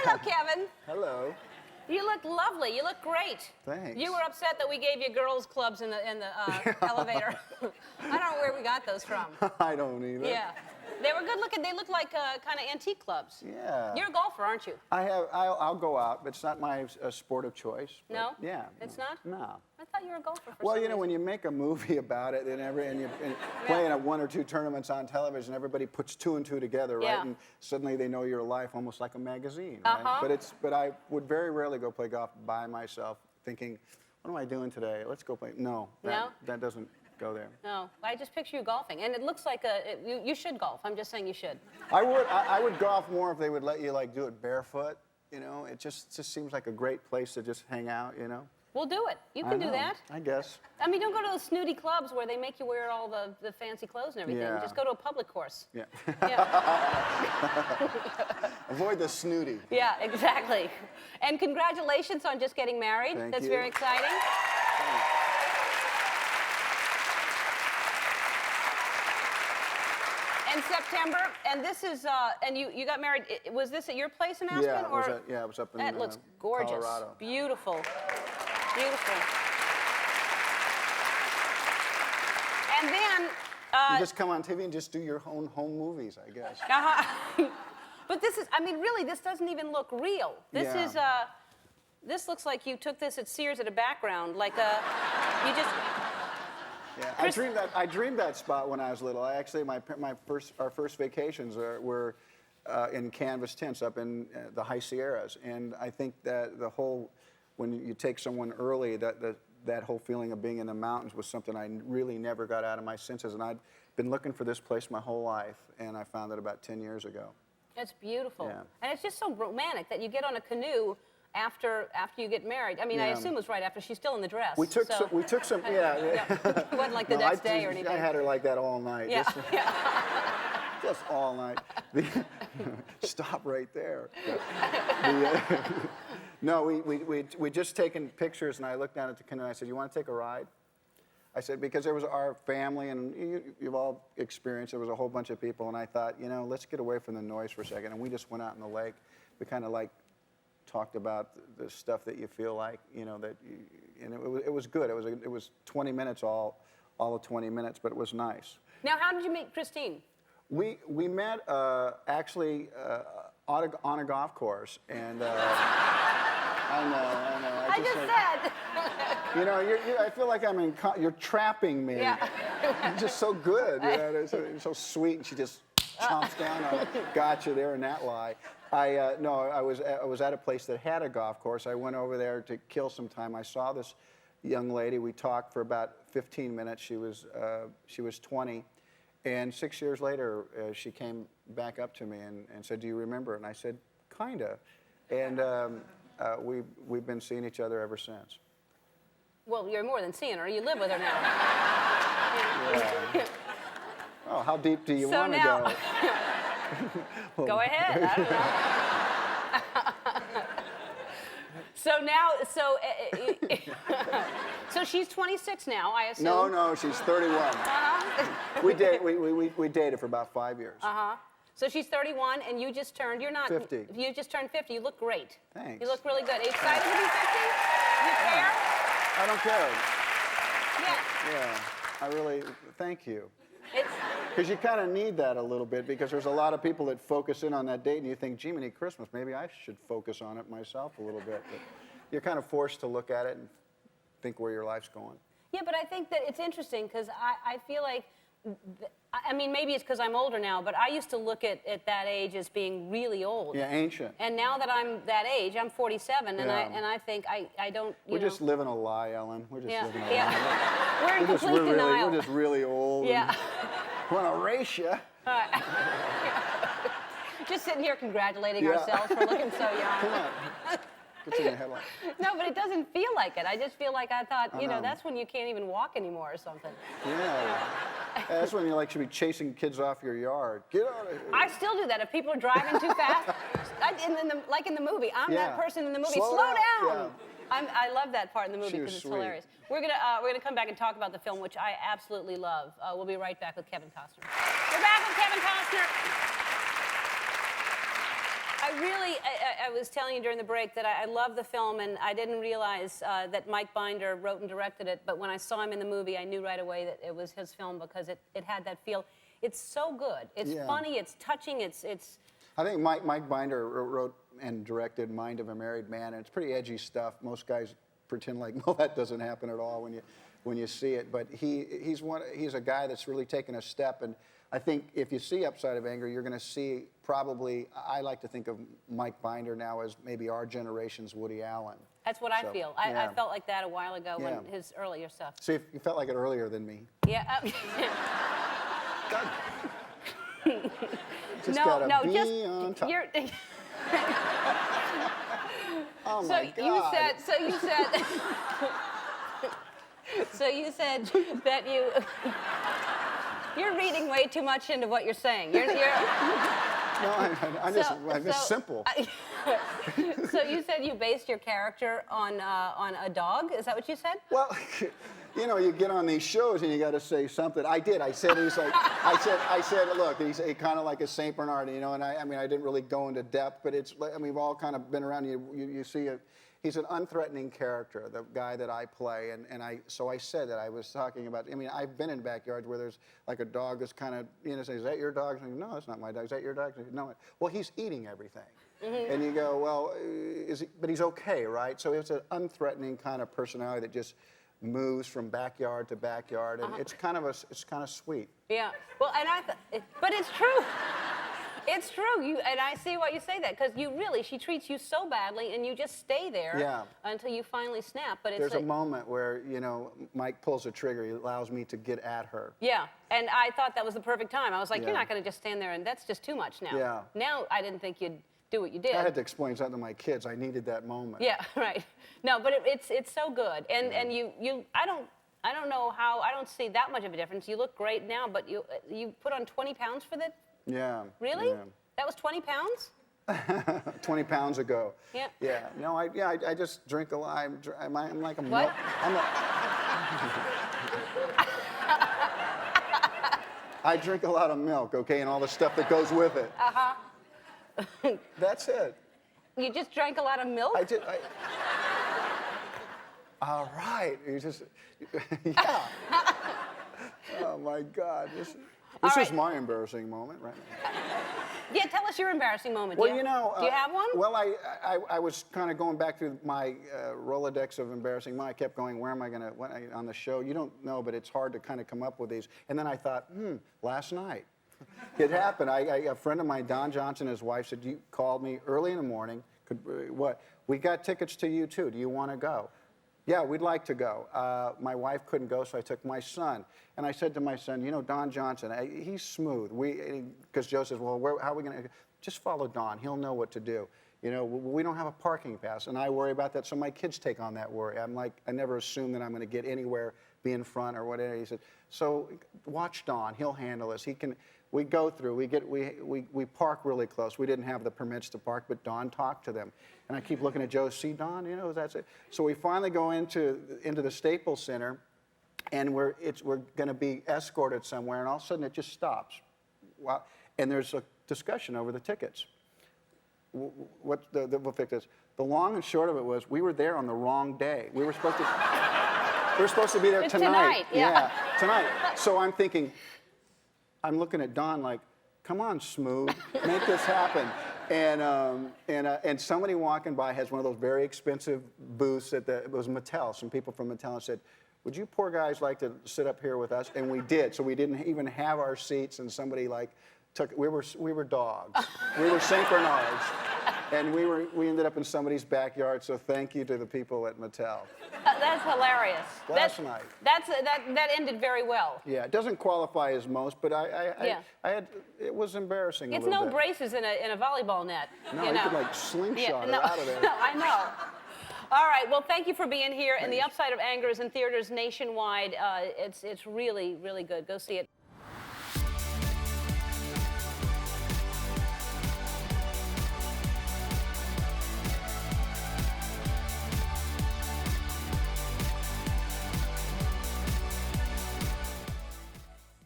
Hello, Kevin. Hello. You look lovely. You look great. Thanks. You were upset that we gave you girls' clubs in the elevator. I don't know where we got those from. I don't either. Yeah. They were good looking. They look like kind of antique clubs. Yeah. You're a golfer, aren't you? I'll go out, but it's not my sport of choice. No? Yeah. It's not? No. I thought you were a golfer for Well, some you know, reason. when you make a movie about it and you play in a 1 or 2 tournaments on television, everybody puts 2 and 2 together, right? Yeah. And suddenly they know your life almost like a magazine, right? Uh-huh. But I would very rarely go play golf by myself thinking, what am I doing today? Let's go play. No. That doesn't go there. No, I just picture you golfing, and it looks like you should golf. I'm just saying you should. I would golf more if they would let you like do it barefoot. You know, it just seems like a great place to just hang out. You know. We'll do it. You can do that. I guess. I mean, don't go to those snooty clubs where they make you wear all the fancy clothes and everything. Yeah. Just go to a public course. Yeah. Yeah. Avoid the snooty. Yeah, exactly. And congratulations on just getting married. Thank That's you. very exciting. In September, and this is, and you got married. Was this at your place in Aspen? Yeah, or? it was up in That looks gorgeous. Colorado. Beautiful. Beautiful. And then... you just come on TV and just do your own home movies, I guess. But this is, I mean, really, this doesn't even look real. This is, this looks like you took this at Sears at a background, like you just... Yeah, I dreamed that spot when I was little. I actually, our first vacations were in canvas tents up in the high Sierras, and I think that when you take someone early, that whole feeling of being in the mountains was something I really never got out of my senses, and I'd been looking for this place my whole life, and I found it about 10 years ago. It's beautiful. Yeah. And it's just so romantic that you get on a canoe after you get married. I mean, I assume it was right after. She's still in the dress. We took some, yeah. It wasn't like the next day or anything. I had her like that all night. Yeah. Just all night. Stop right there. No, we just taken pictures, and I looked down at the canoe, and I said, you want to take a ride? I said, because there was our family, and you've all experienced, there was a whole bunch of people, and I thought, you know, let's get away from the noise for a second. And we just went out in the lake. We kind of like talked about the stuff that you feel like, you know, and it was good. It was 20 minutes, all of 20 minutes, but it was nice. Now, how did you meet Christine? We met actually on a golf course, and I know. I just said. You know, I feel like you're trapping me. Yeah. You're just so good. You know, you're so sweet, and she just chomps down on it. Gotcha there in that lie. No, I was at a place that had a golf course. I went over there to kill some time. I saw this young lady. We talked for about 15 minutes. She was 20, and 6 years later, she came back up to me and said, "Do you remember?" And I said, "Kinda." And we've been seeing each other ever since. Well, you're more than seeing her. You live with her now. Yeah. Oh, how deep do you So want to now- go? Go ahead. I don't know. So now, so she's 26 now, I assume. No, she's 31. We dated for about 5 years. So she's 31, and you just turned. You're not 50. You just turned 50. You look great. Thanks. You look really good. Are you excited to be 50? You care? I don't care. Yeah. Yeah, I really thank you. It's. Because you kind of need that a little bit, because there's a lot of people that focus in on that date, and you think, gee, many Christmas, maybe I should focus on it myself a little bit. But you're kind of forced to look at it and think where your life's going. Yeah, but I think that it's interesting because I feel like, I mean, maybe it's because I'm older now, but I used to look at that age as being really old. Yeah, ancient. And now that I'm that age, I'm 47, and Yeah. I think I don't. We're just living a lie, Ellen. We're just living a lie. Yeah. We're in complete denial. We're just really old. Yeah. We want to race you. Just sitting here congratulating ourselves for looking so young. Come on. What's in the headline? No, but it doesn't feel like it. I just feel like I thought, I know. that's when you can't even walk anymore or something. Yeah. That's when you should be chasing kids off your yard. Get out of here. I still do that. If people are driving too fast, like in the movie, I'm that person in the movie. Slow down. Yeah. I love that part in the movie She was because it's sweet. hilarious. We're gonna come back and talk about the film, which I absolutely love. We'll be right back with Kevin Costner. We're back with Kevin Costner. I was telling you during the break that I love the film, and I didn't realize that Mike Binder wrote and directed it, but when I saw him in the movie, I knew right away that it was his film because it had that feel. It's so good. It's funny, it's touching, it's... I think Mike Binder wrote and directed Mind of a Married Man, and it's pretty edgy stuff. Most guys pretend like, no, that doesn't happen at all when you see it, but he's a guy that's really taken a step, and I think if you see Upside of Anger, you're going to see probably, I like to think of Mike Binder now as maybe our generation's Woody Allen. That's what I feel. I felt like that a while ago when his earlier stuff. See, you felt like it earlier than me. Yeah. Just no, gotta no, be just on top. you're. Oh my God. So you said that you're reading way too much into what you're saying. You're No, I'm just simple. So you said you based your character on a dog? Is that what you said? Well, you know, you get on these shows and you got to say something. I did. I said he's like. I said, look, he's kind of like a Saint Bernard, you know. And I mean, I didn't really go into depth, but it's. I mean, we've all kind of been around. You see it. He's an unthreatening character, the guy that I play, so I said that I was talking about. I mean, I've been in backyards where there's like a dog that's kind of, you know, says, "Is that your dog?" And I go, "No, that's not my dog. Is that your dog?" And I go, "No." Well, he's eating everything, and you go, "Well, but he's okay, right?" So it's an unthreatening kind of personality that just moves from backyard to backyard, and it's kind of sweet. Yeah. Well, but it's true. It's true. And I see why you say that, because she treats you so badly, and you just stay there until you finally snap. But there's a moment where, you know, Mike pulls a trigger. He allows me to get at her. Yeah, and I thought that was the perfect time. I was like, you're not going to just stand there, and that's just too much now. Yeah. Now I didn't think you'd do what you did. I had to explain something to my kids. I needed that moment. Yeah, right. No, but it's so good, and I don't know how, I don't see that much of a difference. You look great now, but you put on 20 pounds for that. Yeah. Really? Yeah. That was 20 pounds? 20 pounds ago. Yeah. Yeah. No, I just drink a lot. I'm like a what? I drink a lot of milk, okay, and all the stuff that goes with it. Uh-huh. That's it. You just drank a lot of milk? All right. You just, yeah. Oh my God. This is my embarrassing moment right now. Yeah, tell us your embarrassing moment. Well, do you have one? Well, I was kind of going back through my Rolodex of embarrassing moments. I kept going, where am I going to, on the show? You don't know, but it's hard to kind of come up with these. And then I thought, last night. It happened. A friend of mine, Don Johnson, his wife, said, you called me early in the morning. We got tickets to U2. Do you want to go? Yeah, we'd like to go. My wife couldn't go, so I took my son. And I said to my son, you know, Don Johnson, he's smooth. Because Joe says, well, how are we going to? Just follow Don. He'll know what to do. You know, we don't have a parking pass, and I worry about that, so my kids take on that worry. I'm like, I never assume that I'm going to get anywhere, be in front or whatever. He said, so watch Don. He'll handle this. He can. We go through. We park really close. We didn't have the permits to park, but Don talked to them. And I keep looking at Joe. See, Don, you know, that's it. So we finally go into the Staples Center, and we're going to be escorted somewhere, and all of a sudden it just stops. Wow. And there's a discussion over the tickets. We'll fix this. The long and short of it was, we were there on the wrong day. We were supposed to be there tonight. Yeah, tonight. So I'm thinking, I'm looking at Don like, come on, Smooth, make this happen. And somebody walking by has one of those very expensive booths it was Mattel. Some people from Mattel said, would you poor guys like to sit up here with us? And we did. So we didn't even have our seats, and somebody like we were dogs. We were Saint Bernards. And we ended up in somebody's backyard, so thank you to the people at Mattel. That's hilarious. Last night. That ended very well. Yeah, it doesn't qualify as most, but it was embarrassing it's a little no bit. braces in a volleyball net. No, you could like slingshot it out of there. No, I know. All right, well, thank you for being here. Thanks. And The Upside of Anger is in theaters nationwide. It's really, really good. Go see it.